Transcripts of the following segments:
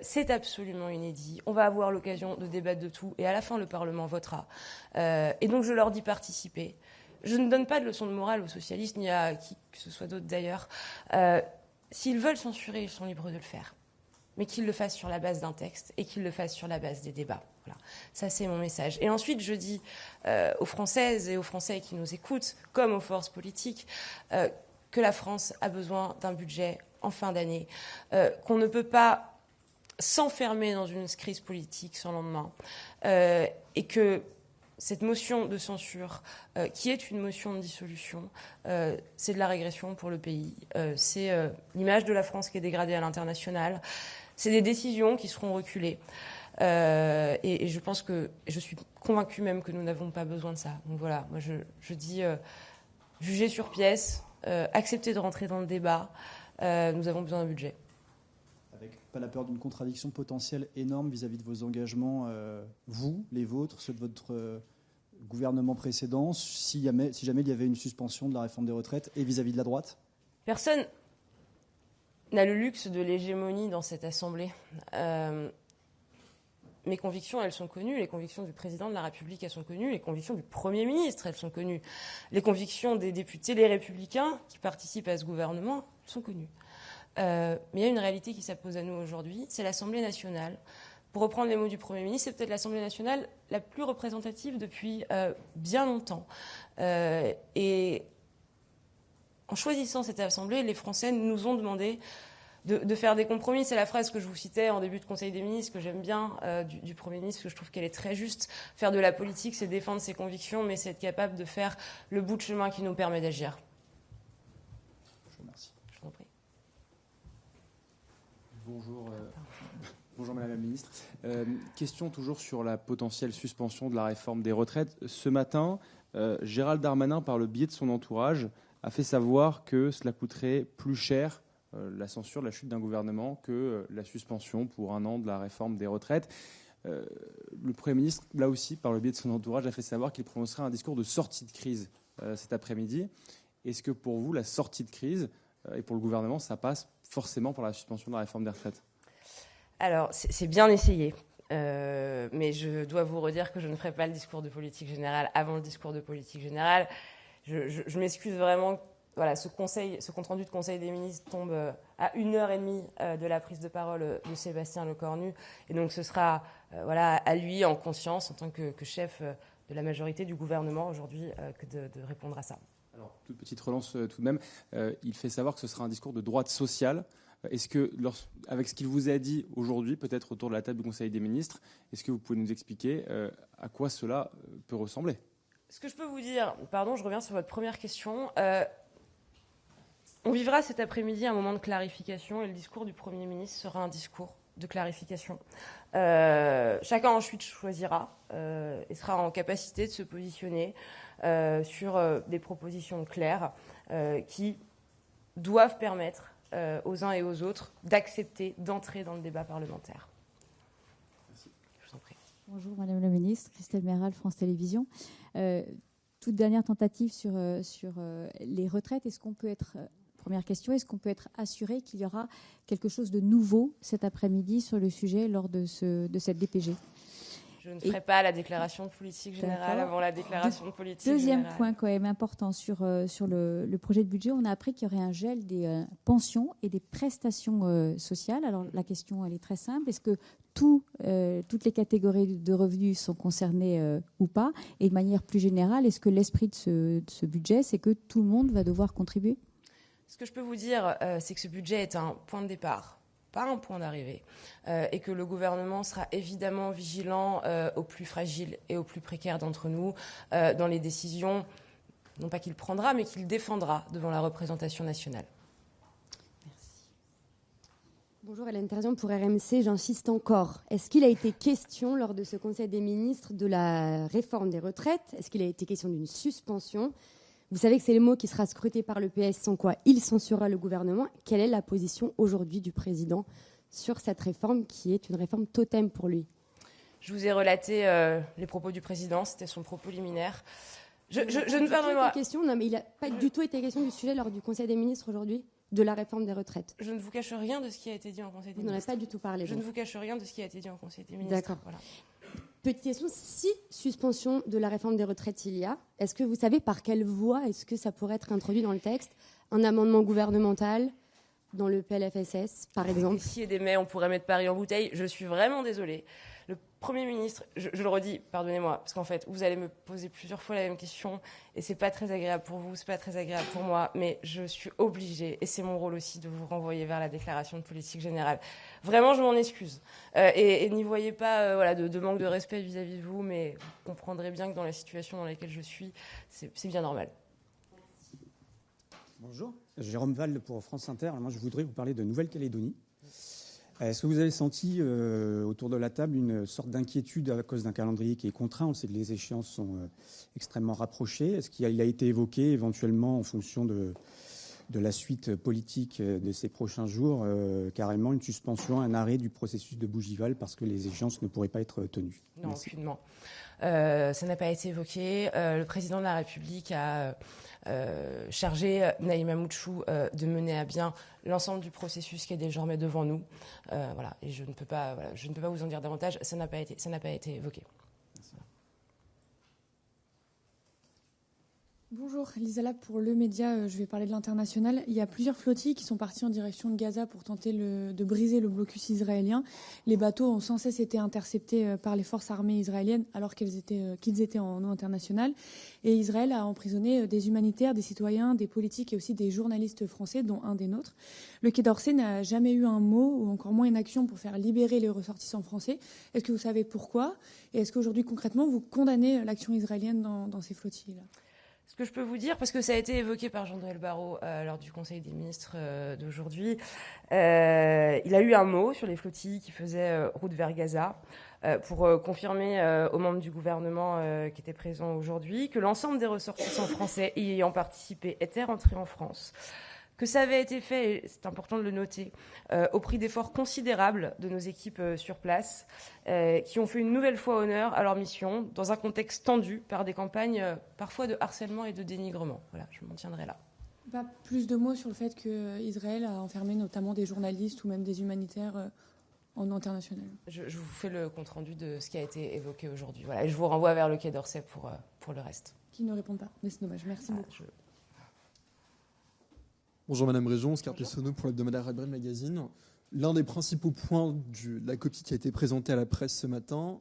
C'est absolument inédit. On va avoir l'occasion de débattre de tout et à la fin, le Parlement votera. Et donc, je leur dis participer. Je ne donne pas de leçon de morale aux socialistes, ni à qui que ce soit d'autre d'ailleurs. S'ils veulent censurer, ils sont libres de le faire. Mais qu'ils le fassent sur la base d'un texte et qu'ils le fassent sur la base des débats. Voilà. Ça, c'est mon message. Et ensuite, je dis aux Françaises et aux Français qui nous écoutent, comme aux forces politiques, que la France a besoin d'un budget en fin d'année, qu'on ne peut pas s'enfermer dans une crise politique sans lendemain, et que cette motion de censure, qui est une motion de dissolution, c'est de la régression pour le pays. C'est l'image de la France qui est dégradée à l'international. C'est des décisions qui seront reculées. Et je pense que, je suis convaincue même que nous n'avons pas besoin de ça. Donc voilà, moi je dis juger sur pièce, accepter de rentrer dans le débat. Nous avons besoin d'un budget. Avec pas la peur d'une contradiction potentielle énorme vis-à-vis de vos engagements, vous, les vôtres, ceux de votre gouvernement précédent, si jamais il y avait une suspension de la réforme des retraites et vis-à-vis de la droite ? Personne n'a le luxe de l'hégémonie dans cette Assemblée. Mes convictions, elles sont connues. Les convictions du président de la République, elles sont connues. Les convictions du Premier ministre, elles sont connues. Les convictions des députés, les Républicains qui participent à ce gouvernement, sont connues. Mais il y a une réalité qui s'impose à nous aujourd'hui, c'est l'Assemblée nationale. Pour reprendre les mots du Premier ministre, c'est peut-être l'Assemblée nationale la plus représentative depuis bien longtemps. Et en choisissant cette Assemblée, les Français nous ont demandé de faire des compromis. C'est la phrase que je vous citais en début de Conseil des ministres, que j'aime bien, du Premier ministre, que je trouve qu'elle est très juste. Faire de la politique, c'est défendre ses convictions, mais c'est être capable de faire le bout de chemin qui nous permet d'agir. Je vous remercie. Je vous en prie. Bonjour Madame la Ministre. Question toujours sur la potentielle suspension de la réforme des retraites. Ce matin, Gérald Darmanin, par le biais de son entourage, a fait savoir que cela coûterait plus cher, la censure, la chute d'un gouvernement, que la suspension pour 1 an de la réforme des retraites. Le Premier ministre, là aussi, par le biais de son entourage, a fait savoir qu'il prononcerait un discours de sortie de crise cet après-midi. Est-ce que pour vous, la sortie de crise, et pour le gouvernement, ça passe forcément par la suspension de la réforme des retraites ? Alors, c'est bien essayé. Mais je dois vous redire que je ne ferai pas le discours de politique générale avant le discours de politique générale. Je m'excuse vraiment. Voilà, ce compte-rendu de Conseil des ministres tombe à 1h30 de la prise de parole de Sébastien Lecornu. Et donc, ce sera à lui, en conscience, en tant que chef de la majorité du gouvernement aujourd'hui, que de répondre à ça. Alors, toute petite relance tout de même. Il fait savoir que ce sera un discours de droite sociale. Est-ce que, avec ce qu'il vous a dit aujourd'hui, peut-être autour de la table du Conseil des ministres, est-ce que vous pouvez nous expliquer à quoi cela peut ressembler ? Ce que je peux vous dire, pardon, je reviens sur votre première question. On vivra cet après-midi un moment de clarification et le discours du Premier ministre sera un discours de clarification. Chacun ensuite choisira et sera en capacité de se positionner sur des propositions claires qui doivent permettre aux uns et aux autres d'accepter, d'entrer dans le débat parlementaire. Merci. Je vous en prie. Bonjour Madame la Ministre, Christelle Méral, France Télévisions. Toute dernière tentative sur les retraites. Première question, est-ce qu'on peut être assuré qu'il y aura quelque chose de nouveau cet après-midi sur le sujet lors de cette DPG ? Je ne ferai pas la déclaration de politique générale avant la déclaration de politique générale. Deuxième point quand même important sur le projet de budget, on a appris qu'il y aurait un gel des pensions et des prestations sociales. Alors la question, elle est très simple. Est-ce que toutes les catégories de revenus sont concernées ou pas ? Et de manière plus générale, est-ce que l'esprit de ce budget, c'est que tout le monde va devoir contribuer ? Ce que je peux vous dire, c'est que ce budget est un point de départ, pas un point d'arrivée, et que le gouvernement sera évidemment vigilant aux plus fragiles et aux plus précaires d'entre nous dans les décisions, non pas qu'il prendra, mais qu'il défendra devant la représentation nationale. Merci. Bonjour, Hélène Terzian pour RMC, j'insiste encore. Est-ce qu'il a été question lors de ce Conseil des ministres de la réforme des retraites ? Est-ce qu'il a été question d'une suspension ? Vous savez que c'est le mot qui sera scruté par le PS, sans quoi il censurera le gouvernement. Quelle est la position aujourd'hui du président sur cette réforme qui est une réforme totem pour lui ? Je vous ai relaté les propos du président, c'était son propos liminaire. Je ne pardonnez-moi. Non, mais il n'a pas du tout été question du sujet lors du Conseil des ministres aujourd'hui. de la réforme des retraites. Je ne vous cache rien de ce qui a été dit en Conseil des Vous n'en avez ministres. pas du tout parlé. Je donc. ne vous cache rien de ce qui a été dit en Conseil des ministres. D'accord. Voilà. Petite question, si suspension de la réforme des retraites il y a, est-ce que vous savez par quelle voie est-ce que ça pourrait être introduit dans le texte? Un amendement gouvernemental dans le PLFSS, par exemple? S'il y a des mais, on pourrait mettre Paris en bouteille. Je suis vraiment désolée. Le Premier ministre, je le redis, pardonnez-moi, parce qu'en fait, vous allez me poser plusieurs fois la même question, et c'est pas très agréable pour vous, c'est pas très agréable pour moi, mais je suis obligée, et c'est mon rôle aussi, de vous renvoyer vers la déclaration de politique générale. Vraiment, je m'en excuse. Et n'y voyez pas voilà, de manque de respect vis-à-vis de vous, mais vous comprendrez bien que dans la situation dans laquelle je suis, c'est bien normal. Bonjour, Jérôme Val pour France Inter. Moi, je voudrais vous parler de Nouvelle-Calédonie. Est-ce que vous avez senti autour de la table une sorte d'inquiétude à cause d'un calendrier qui est contraint? On sait que les échéances sont extrêmement rapprochées. Est-ce qu'il a été évoqué éventuellement en fonction de la suite politique de ces prochains jours, carrément une suspension, un arrêt du processus de Bougival parce que les échéances ne pourraient pas être tenues? Non, Merci. aucunement. Ça n'a pas été évoqué. Le président de la République a chargé Naïma Moutchou de mener à bien l'ensemble du processus qui est désormais devant nous. Voilà. Et je ne peux pas vous en dire davantage. Ça n'a pas été évoqué. Bonjour, Lisa Lab pour Le Média, je vais parler de l'international. Il y a plusieurs flottilles qui sont parties en direction de Gaza pour tenter de briser le blocus israélien. Les bateaux ont sans cesse été interceptés par les forces armées israéliennes alors qu'ils étaient en eau internationale. Et Israël a emprisonné des humanitaires, des citoyens, des politiques et aussi des journalistes français, dont un des nôtres. Le Quai d'Orsay n'a jamais eu un mot ou encore moins une action pour faire libérer les ressortissants français. Est-ce que vous savez pourquoi? Et est-ce qu'aujourd'hui, concrètement, vous condamnez l'action israélienne dans ces flottilles-là? Ce que je peux vous dire, parce que ça a été évoqué par Jean-Noël Barrot lors du Conseil des ministres d'aujourd'hui, il a eu un mot sur les flottilles qui faisaient route vers Gaza pour confirmer aux membres du gouvernement qui étaient présents aujourd'hui que l'ensemble des ressortissants français y ayant participé étaient rentrés en France. Que ça avait été fait, et c'est important de le noter, au prix d'efforts considérables de nos équipes sur place, qui ont fait une nouvelle fois honneur à leur mission, dans un contexte tendu par des campagnes parfois de harcèlement et de dénigrement. Voilà, je m'en tiendrai là. Pas plus de mots sur le fait qu'Israël a enfermé notamment des journalistes ou même des humanitaires en international. Je vous fais le compte-rendu de ce qui a été évoqué aujourd'hui. Voilà, et je vous renvoie vers le Quai d'Orsay pour le reste. Qui ne répondent pas, mais c'est dommage. Merci beaucoup. Bonjour Madame Région, Oscar Pessonneau pour l'hebdomadaire Red Brain Magazine. L'un des principaux points de la copie qui a été présentée à la presse ce matin,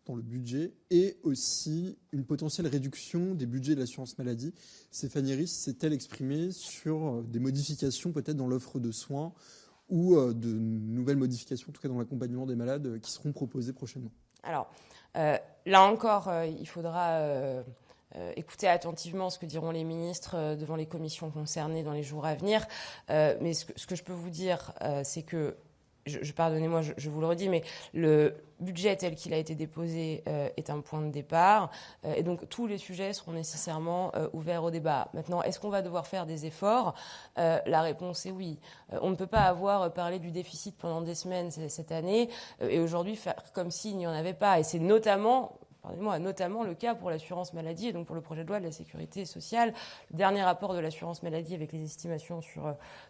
dans le budget, est aussi une potentielle réduction des budgets de l'assurance maladie. Stéphanie Ries s'est-elle exprimée sur des modifications peut-être dans l'offre de soins ou de nouvelles modifications, en tout cas dans l'accompagnement des malades, qui seront proposées prochainement? Alors, là encore, il faudra... écoutez attentivement ce que diront les ministres devant les commissions concernées dans les jours à venir. Mais ce que je peux vous dire, c'est que, pardonnez-moi, je vous le redis, mais le budget tel qu'il a été déposé est un point de départ. Et donc, tous les sujets seront nécessairement ouverts au débat. Maintenant, est-ce qu'on va devoir faire des efforts? La réponse est oui. On ne peut pas avoir parlé du déficit pendant des semaines cette année et aujourd'hui faire comme s'il n'y en avait pas. Et c'est notamment le cas pour l'assurance maladie et donc pour le projet de loi de la sécurité sociale. Le dernier rapport de l'assurance maladie avec les estimations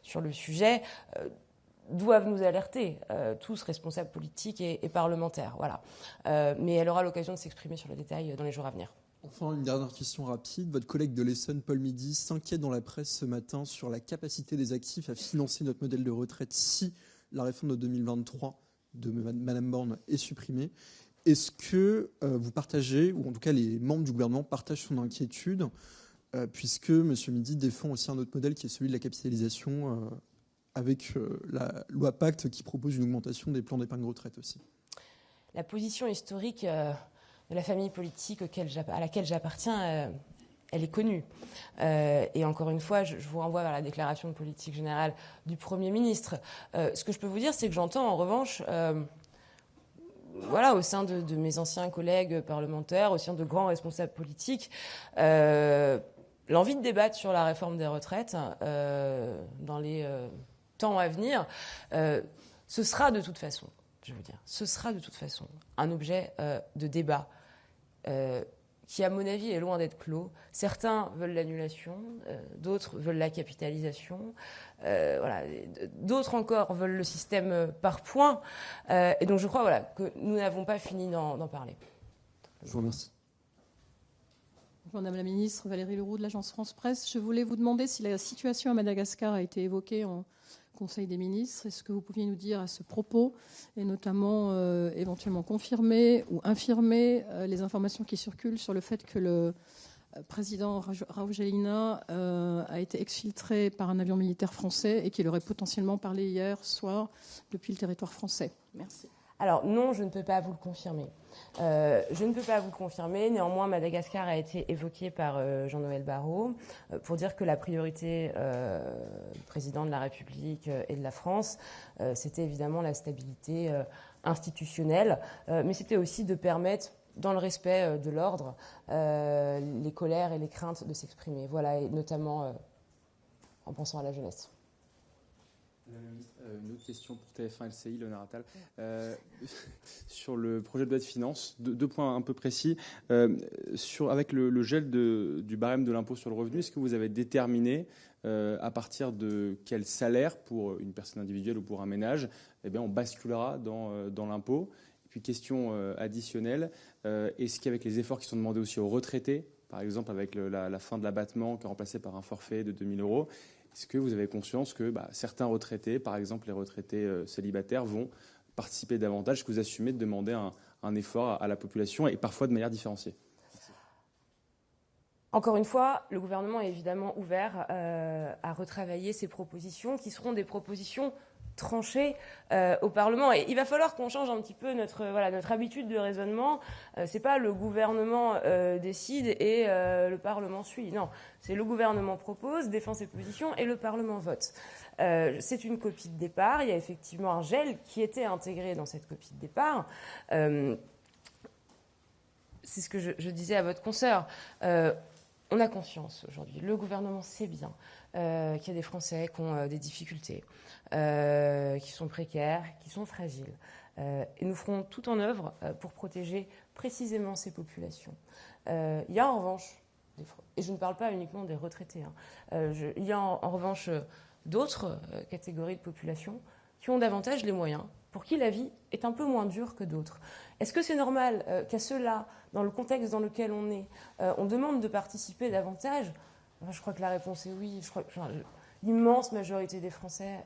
sur le sujet doivent nous alerter, tous responsables politiques et parlementaires. Voilà. Mais elle aura l'occasion de s'exprimer sur le détail dans les jours à venir. Enfin, une dernière question rapide. Votre collègue de l'Essonne, Paul Midi, s'inquiète dans la presse ce matin sur la capacité des actifs à financer notre modèle de retraite si la réforme de 2023 de Mme Borne est supprimée. Est-ce que vous partagez, ou en tout cas les membres du gouvernement partagent son inquiétude, puisque M. Midi défend aussi un autre modèle qui est celui de la capitalisation avec la loi Pacte qui propose une augmentation des plans d'épargne retraite aussi? La position historique de la famille politique à laquelle j'appartiens, elle est connue. Et encore une fois, je vous renvoie vers la déclaration de politique générale du Premier ministre. Ce que je peux vous dire, c'est que j'entends en revanche... au sein de mes anciens collègues parlementaires, au sein de grands responsables politiques, l'envie de débattre sur la réforme des retraites dans les temps à venir, ce sera de toute façon un objet de débat qui, à mon avis, est loin d'être clos. Certains veulent l'annulation, d'autres veulent la capitalisation, voilà. D'autres encore veulent le système par points. Et donc je crois voilà, que nous n'avons pas fini d'en parler. Je vous remercie. Madame la ministre, Valérie Leroux de l'agence France Presse. Je voulais vous demander si la situation à Madagascar a été évoquée en Conseil des ministres. Est-ce que vous pouviez nous dire à ce propos, et notamment éventuellement confirmer ou infirmer les informations qui circulent sur le fait que le président Rajoelina a été exfiltré par un avion militaire français et qu'il aurait potentiellement parlé hier soir depuis le territoire français? Merci. Alors non, je ne peux pas vous le confirmer. Je ne peux pas vous le confirmer. Néanmoins, Madagascar a été évoqué par Jean-Noël Barrot pour dire que la priorité du président de la République et de la France, c'était évidemment la stabilité institutionnelle, mais c'était aussi de permettre, dans le respect de l'ordre, les colères et les craintes de s'exprimer. Voilà, et notamment en pensant à la jeunesse. Madame la ministre, une autre question pour TF1 LCI, Léonard Attal. Sur le projet de loi de finances, deux points un peu précis. Avec le gel du barème de l'impôt sur le revenu, est-ce que vous avez déterminé à partir de quel salaire pour une personne individuelle ou pour un ménage, eh bien, on basculera dans l'impôt? Et puis question additionnelle, est-ce qu'avec les efforts qui sont demandés aussi aux retraités, par exemple avec la fin de l'abattement qui est remplacé par un forfait de 2 000 €, est-ce que vous avez conscience que certains retraités, par exemple les retraités célibataires, vont participer davantage? Est-ce que vous assumez de demander un effort à la population et parfois de manière différenciée? Encore une fois, le gouvernement est évidemment ouvert à retravailler ces propositions qui seront des propositions tranchées au Parlement. Et il va falloir qu'on change un petit peu notre habitude de raisonnement. C'est pas le gouvernement décide et le Parlement suit. Non, c'est le gouvernement propose, défend ses positions et le Parlement vote. C'est une copie de départ. Il y a effectivement un gel qui était intégré dans cette copie de départ. C'est ce que je disais à votre consoeur. On a conscience aujourd'hui, le gouvernement sait bien qu'il y a des Français qui ont des difficultés, qui sont précaires, qui sont fragiles. Et nous ferons tout en œuvre pour protéger précisément ces populations. Il y a en revanche, et je ne parle pas uniquement des retraités, il y a en revanche d'autres catégories de populations qui ont davantage les moyens, pour qui la vie est un peu moins dure que d'autres. Est-ce que c'est normal qu'à ceux-là, dans le contexte dans lequel on est, on demande de participer davantage? Je crois que la réponse est oui. Je crois que l'immense majorité des Français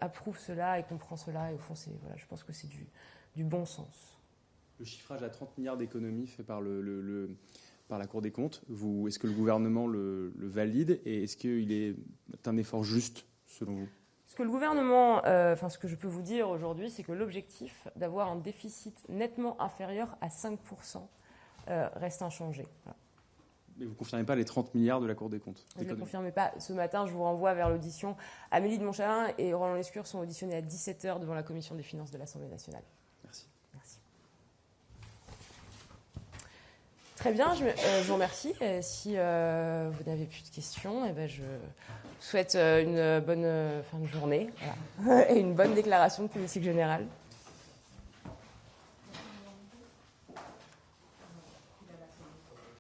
approuve cela et comprend cela. Et au fond, je pense que c'est du bon sens. Le chiffrage à 30 milliards d'économies fait par la Cour des comptes, est-ce que le gouvernement le valide et est-ce qu'il est un effort juste selon vous? Ce que le gouvernement, ce que je peux vous dire aujourd'hui, c'est que l'objectif d'avoir un déficit nettement inférieur à 5% reste inchangé. Voilà. Mais vous ne confirmez pas les 30 milliards de la Cour des comptes? Je ne le confirme pas. Ce matin, je vous renvoie vers l'audition. Amélie de Montchalin et Roland Lescure sont auditionnés à 17h devant la Commission des finances de l'Assemblée nationale. Merci. Très bien, je vous remercie. Si vous n'avez plus de questions, je vous souhaite une bonne fin de journée et une bonne déclaration de politique générale.